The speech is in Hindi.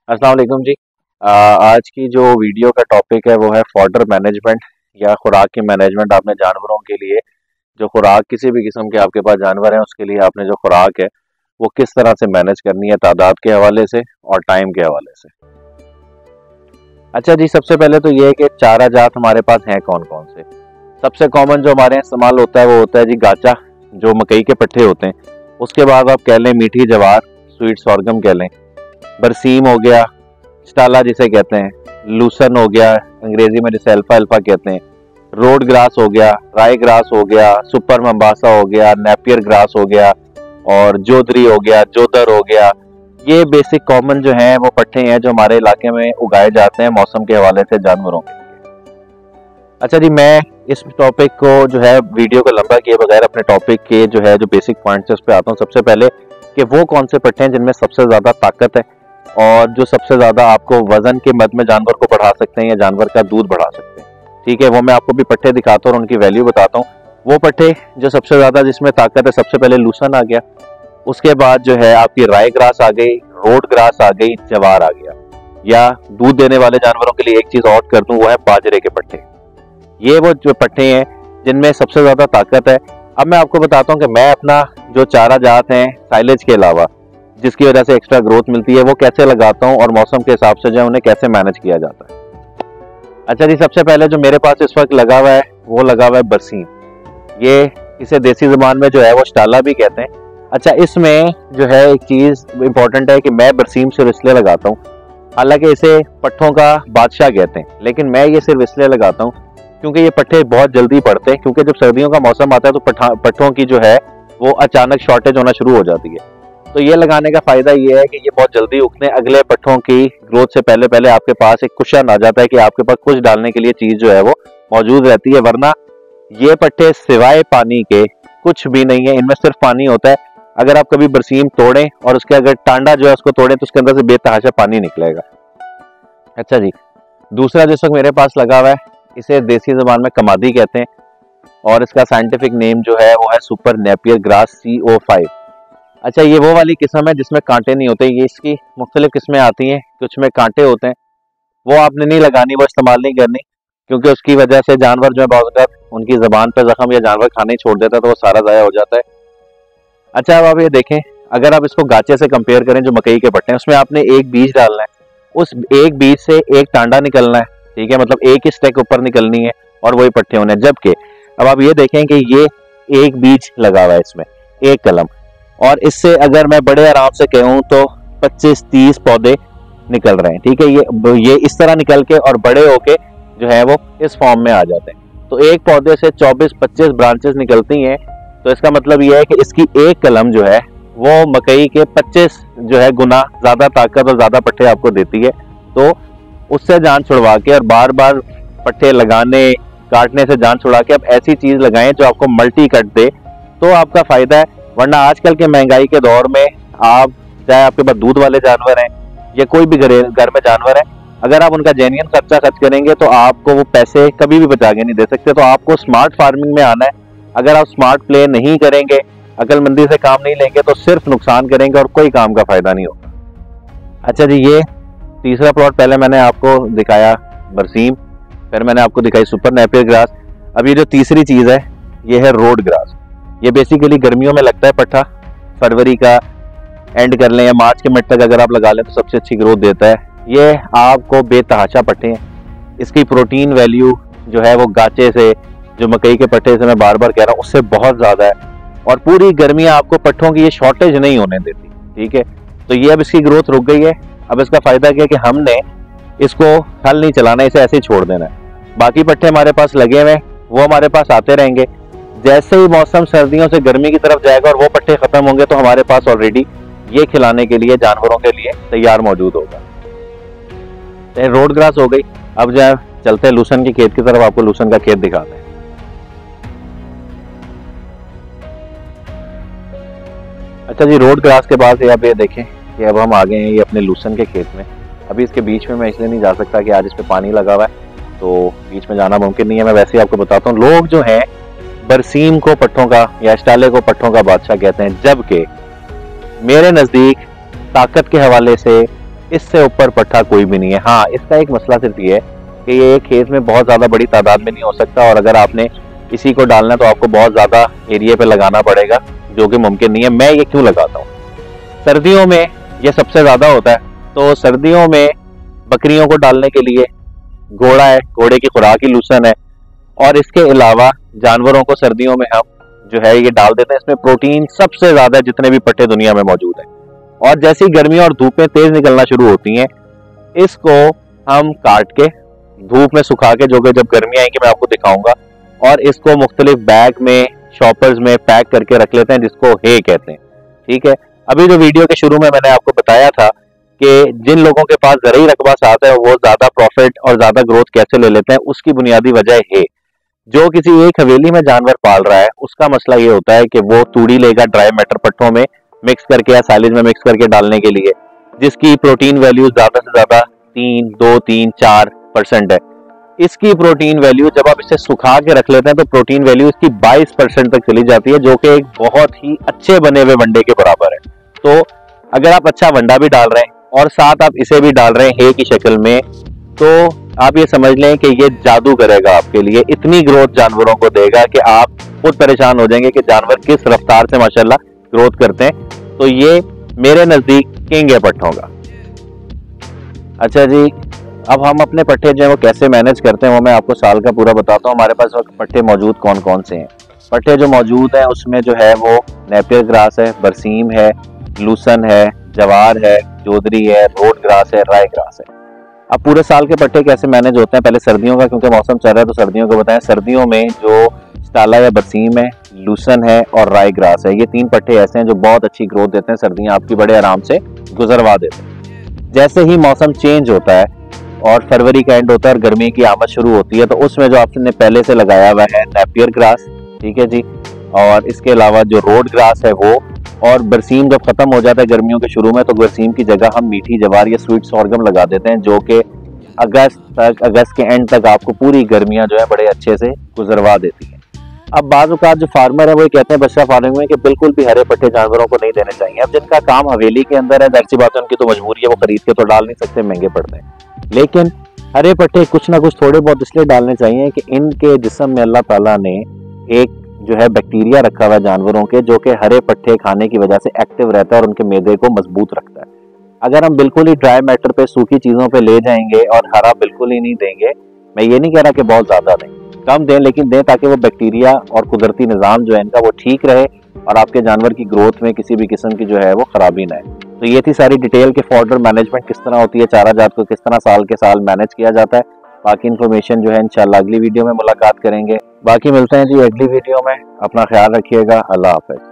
अस्सलाम वालेकुम जी। आज की जो वीडियो का टॉपिक है वो है फॉडर मैनेजमेंट या खुराक की मैनेजमेंट। आपने जानवरों के लिए जो खुराक किसी भी किस्म के आपके पास जानवर हैं उसके लिए आपने जो खुराक है वो किस तरह से मैनेज करनी है, तादाद के हवाले से और टाइम के हवाले से। अच्छा जी, सबसे पहले तो ये है कि चारा जात हमारे पास हैं कौन कौन से। सबसे कॉमन जो हमारे यहाँ इस्तेमाल होता है वो होता है जी गाचा, जो मकई के पट्टे होते हैं। उसके बाद आप कह लें मीठी जवार, स्वीट सॉर्गम कह लें, बरसीम हो गया, स्टाला जिसे कहते हैं, लूसन हो गया अंग्रेजी में जिसे अल्फा अल्फा कहते हैं, रोड ग्रास हो गया, राई ग्रास हो गया, सुपर मंबासा हो गया, नेपियर ग्रास हो गया और जोदरी हो गया, जोदर हो गया। ये बेसिक कॉमन जो हैं वो पट्टे हैं जो हमारे इलाके में उगाए जाते हैं मौसम के हवाले से जानवरों के लिए। अच्छा जी, मैं इस टॉपिक को जो है वीडियो को लंबा किए बगैर अपने टॉपिक के जो है जो बेसिक पॉइंट्स उस पर आता हूँ। सबसे पहले कि वो कौन से पट्टे हैं जिनमें सबसे ज़्यादा ताकत है और जो सबसे ज़्यादा आपको वजन के मद में जानवर को बढ़ा सकते हैं या जानवर का दूध बढ़ा सकते हैं। ठीक है, वो मैं आपको भी पट्टे दिखाता हूँ और उनकी वैल्यू बताता हूँ। वो पट्टे जो सबसे ज़्यादा जिसमें ताकत है, सबसे पहले लूसन आ गया, उसके बाद जो है आपकी राई ग्रास आ गई, रोड ग्रास आ गई, जवार आ गया। या दूध देने वाले जानवरों के लिए एक चीज़ और कर दूँ, वो है बाजरे के पट्टे। ये वो जो पट्टे हैं जिनमें सबसे ज़्यादा ताकत है। अब मैं आपको बताता हूँ कि मैं अपना जो चारा जात हैं साइलेज के अलावा जिसकी वजह से एक्स्ट्रा ग्रोथ मिलती है वो कैसे लगाता हूँ और मौसम के हिसाब से जो है उन्हें कैसे मैनेज किया जाता है। अच्छा जी, सबसे पहले जो मेरे पास इस वक्त लगा हुआ है वो लगा हुआ है बरसीम। ये इसे देसी ज़बान में जो है वो स्टाला भी कहते हैं। अच्छा, इसमें जो है एक चीज़ इम्पोर्टेंट है कि मैं बरसीम सिर्फ इसलिए लगाता हूँ, हालांकि इसे पट्ठों का बादशाह कहते हैं, लेकिन मैं ये सिर्फ इसलिए लगाता हूँ क्योंकि ये पट्टे बहुत जल्दी पड़ते हैं। क्योंकि जब सर्दियों का मौसम आता है तो पट्ठों की जो है वो अचानक शॉर्टेज होना शुरू हो जाती है। तो ये लगाने का फायदा ये है कि ये बहुत जल्दी उगते हैं। अगले पट्ठों की ग्रोथ से पहले पहले आपके पास एक कुशन आ जाता है कि आपके पास कुछ डालने के लिए चीज जो है वो मौजूद रहती है। वरना ये पट्टे सिवाय पानी के कुछ भी नहीं है, इनमें सिर्फ पानी होता है। अगर आप कभी बरसीम तोड़ें और उसके अगर टांडा जो है उसको तोड़ें तो उसके अंदर से बेतहाशा पानी निकलेगा। अच्छा जी, दूसरा जिस वक्त मेरे पास लगा हुआ है इसे देसी जबान में कमादी कहते हैं और इसका साइंटिफिक नेम जो है वो है सुपर नेपियर ग्रास CO5। अच्छा, ये वो वाली किस्म है जिसमें कांटे नहीं होते। ये इसकी मुख्तलिफ किस्में आती हैं, कुछ में कांटे होते हैं, वो आपने नहीं लगानी, वो इस्तेमाल नहीं करनी, क्योंकि उसकी वजह से जानवर जो है बहुत उनकी जबान पर जख्म या जानवर खाने ही छोड़ देता है तो वो सारा ज़ाया हो जाता है। अच्छा, अब आप ये देखें, अगर आप इसको गाचे से कंपेयर करें जो मकई के पट्टे हैं उसमें आपने एक बीज डालना है, उस एक बीज से एक टांडा निकलना है। ठीक है, मतलब एक ही स्टेक ऊपर निकलनी है और वही पट्टे होने हैं। जबकि अब आप ये देखें कि ये एक बीज लगा हुआ है इसमें, एक कलम, और इससे अगर मैं बड़े आराम से कहूँ तो 25-30 पौधे निकल रहे हैं। ठीक है, ये इस तरह निकल के और बड़े होके जो है वो इस फॉर्म में आ जाते हैं। तो एक पौधे से 24-25 ब्रांचेस निकलती हैं। तो इसका मतलब ये है कि इसकी एक कलम जो है वो मकई के 25 जो है गुना ज्यादा ताकत और ज्यादा पट्टे आपको देती है। तो उससे जान छुड़वा के और बार बार पट्टे लगाने काटने से जान छुड़ा के अब ऐसी चीज लगाएं जो आपको मल्टी कट दे, तो आपका फायदा है। वरना आजकल के महंगाई के दौर में आप चाहे आपके पास दूध वाले जानवर हैं या कोई भी घर में जानवर है, अगर आप उनका जेन्युइन खर्चा खर्च करेंगे तो आपको वो पैसे कभी भी बचा के नहीं दे सकते। तो आपको स्मार्ट फार्मिंग में आना है। अगर आप स्मार्ट प्ले नहीं करेंगे, अकलमंदी से काम नहीं लेंगे तो सिर्फ नुकसान करेंगे और कोई काम का फायदा नहीं होगा। अच्छा जी, ये तीसरा प्लॉट पहले मैंने आपको दिखाया बरसीम, फिर मैंने आपको दिखाई सुपर नेपियर ग्रास। अब ये जो तीसरी चीज है ये है रोड ग्रास। ये बेसिकली गर्मियों में लगता है पट्टा, फरवरी का एंड कर लें या मार्च के मिड तक अगर आप लगा लें तो सबसे अच्छी ग्रोथ देता है। ये आपको बेतहाशा पट्टे हैं। इसकी प्रोटीन वैल्यू जो है वो गाचे से, जो मकई के पट्टे से मैं बार बार कह रहा हूँ, उससे बहुत ज्यादा है और पूरी गर्मियां आपको पट्टों की ये शॉर्टेज नहीं होने देती। ठीक है, तो ये अब इसकी ग्रोथ रुक गई है। अब इसका फायदा क्या है कि हमने इसको हल नहीं चलाना, इसे ऐसे ही छोड़ देना है। बाकी पट्टे हमारे पास लगे हुए, वो हमारे पास आते रहेंगे। जैसे ही मौसम सर्दियों से गर्मी की तरफ जाएगा और वो पट्टे खत्म होंगे तो हमारे पास ऑलरेडी ये खिलाने के लिए जानवरों के लिए तैयार मौजूद होगा। रोड ग्रास हो गई। अब जो चलते हैं लूसन के खेत की तरफ, आपको लूसन का खेत दिखाते हैं। अच्छा जी, रोड ग्रास के बाद आप ये देखें कि अब हम आ गए हैं ये अपने लूसन के खेत में। अभी इसके बीच में मैं इसलिए नहीं जा सकता कि आज इस पे पानी लगा हुआ है तो बीच में जाना मुमकिन नहीं है। मैं वैसे ही आपको बताता हूँ, लोग जो हैं बरसीम को पट्टों का या स्टाले को पट्टों का बादशाह कहते हैं, जबकि मेरे नजदीक ताकत के हवाले से इससे ऊपर पट्ठा कोई भी नहीं है। हाँ, इसका एक मसला सिर्फ ये है कि ये खेत में बहुत ज़्यादा बड़ी तादाद में नहीं हो सकता, और अगर आपने इसी को डालना है तो आपको बहुत ज़्यादा एरिया पे लगाना पड़ेगा, जो कि मुमकिन नहीं है। मैं ये क्यों लगाता हूँ, सर्दियों में ये सबसे ज़्यादा होता है। तो सर्दियों में बकरियों को डालने के लिए घोड़ा है, घोड़े की खुराक ही लूसन है, और इसके अलावा जानवरों को सर्दियों में हम जो है ये डाल देते हैं। इसमें प्रोटीन सबसे ज़्यादा जितने भी पट्टे दुनिया में मौजूद हैं। और जैसी गर्मियाँ और धूपें तेज़ निकलना शुरू होती हैं, इसको हम काट के धूप में सुखा के, जो कि जब गर्मी आएंगी मैं आपको दिखाऊंगा, और इसको मुख्तलिफ बैग में, शॉपर्स में पैक करके रख लेते हैं, जिसको हे कहते हैं। ठीक है, अभी जो वीडियो के शुरू में मैंने आपको बताया था कि जिन लोगों के पास ज़रूरी रकबा साथ है वो ज़्यादा प्रॉफिट और ज़्यादा ग्रोथ कैसे ले लेते हैं, उसकी बुनियादी वजह है जो किसी एक हवेली में जानवर पाल रहा है उसका मसला ये होता है कि वो तूड़ी लेगा ड्राई मैटर पट्टों में मिक्स करके या साइलेज में मिक्स करके डालने के लिए, जिसकी प्रोटीन वैल्यू ज्यादा से ज्यादा 3-4% है। इसकी प्रोटीन वैल्यू जब आप इसे सुखा के रख लेते हैं तो प्रोटीन वैल्यू इसकी 22% तक चली जाती है, जो कि एक बहुत ही अच्छे बने हुए वंडे के बराबर है। तो अगर आप अच्छा वंडा भी डाल रहे हैं और साथ आप इसे भी डाल रहे हैं हे की शक्ल में, तो आप ये समझ लें कि ये जादू करेगा आपके लिए, इतनी ग्रोथ जानवरों को देगा कि आप खुद परेशान हो जाएंगे कि जानवर किस रफ्तार से माशाल्लाह ग्रोथ करते हैं। तो ये मेरे नजदीक किंग है पट्टों का। अच्छा जी, अब हम अपने पट्टे जो है वो कैसे मैनेज करते हैं वो मैं आपको साल का पूरा बताता हूँ। हमारे पास वक्त पट्टे मौजूद कौन कौन से हैं। पट्टे जो मौजूद हैं उसमें जो है वो नेपियर ग्रास है, बरसीम है, लूसन है, जवार है, जोदरी है, रोड ग्रास है, राय ग्रास है। अब पूरे साल के पट्टे कैसे मैनेज होते हैं, पहले सर्दियों का, क्योंकि मौसम चल रहा है तो सर्दियों को बताएं। सर्दियों में जो स्टाला या बरसीम है, लूसन है और राय ग्रास है, ये 3 पट्टे ऐसे हैं जो बहुत अच्छी ग्रोथ देते हैं, सर्दियां आपकी बड़े आराम से गुजरवा देते हैं। जैसे ही मौसम चेंज होता है और फरवरी का एंड होता है और गर्मी की आमद शुरू होती है, तो उसमें जो आपने पहले से लगाया हुआ है नेपियर ग्रास, ठीक है जी, और इसके अलावा जो रोड ग्रास है वो, और बरसीम जब खत्म हो जाता है गर्मियों के शुरू में तो बरसीम की जगह हम मीठी जवार या स्वीट सोरगम लगा देते हैं, जो कि अगस्त के एंड तक आपको पूरी गर्मियां जो है बड़े अच्छे से गुजरवा देती हैं। अब बाज़ औक़ात जो फार्मर है वो कहते हैं बछड़ा फार्मिंग में कि बिल्कुल भी हरे पट्टे जानवरों को नहीं देने चाहिए। अब जिनका काम हवेली के अंदर है, ज़ाहिर सी बात है उनकी तो मजबूरी है, वो खरीद के तो डाल नहीं सकते, महंगे पड़ते हैं। लेकिन हरे पट्टे कुछ ना कुछ थोड़े बहुत इसलिए डालने चाहिए कि इनके जिस्म में अल्लाह ताला ने एक जो है बैक्टीरिया रखा हुआ है जानवरों के, जो कि हरे पट्टे खाने की वजह से एक्टिव रहता है और उनके मैदे को मजबूत रखता है। अगर हम बिल्कुल ही ड्राई मैटर पे, सूखी चीजों पे ले जाएंगे और हरा बिल्कुल ही नहीं देंगे, मैं ये नहीं कह रहा कि बहुत ज्यादा दें, कम दें, लेकिन दें ताकि वो बैक्टीरिया और कुदरती निज़ाम जो है इनका वो ठीक रहे और आपके जानवर की ग्रोथ में किसी भी किस्म की जो है वो खराबी ना आए। तो ये थी सारी डिटेल के फॉडर मैनेजमेंट किस तरह होती है, चारा जात को किस तरह साल के साल मैनेज किया जाता है। बाकी इन्फॉर्मेशन जो है इंशाल्लाह अगली वीडियो में मुलाकात करेंगे। बाकी मिलते हैं जी अगली वीडियो में, अपना ख्याल रखिएगा, अल्लाह हाफ़िज़।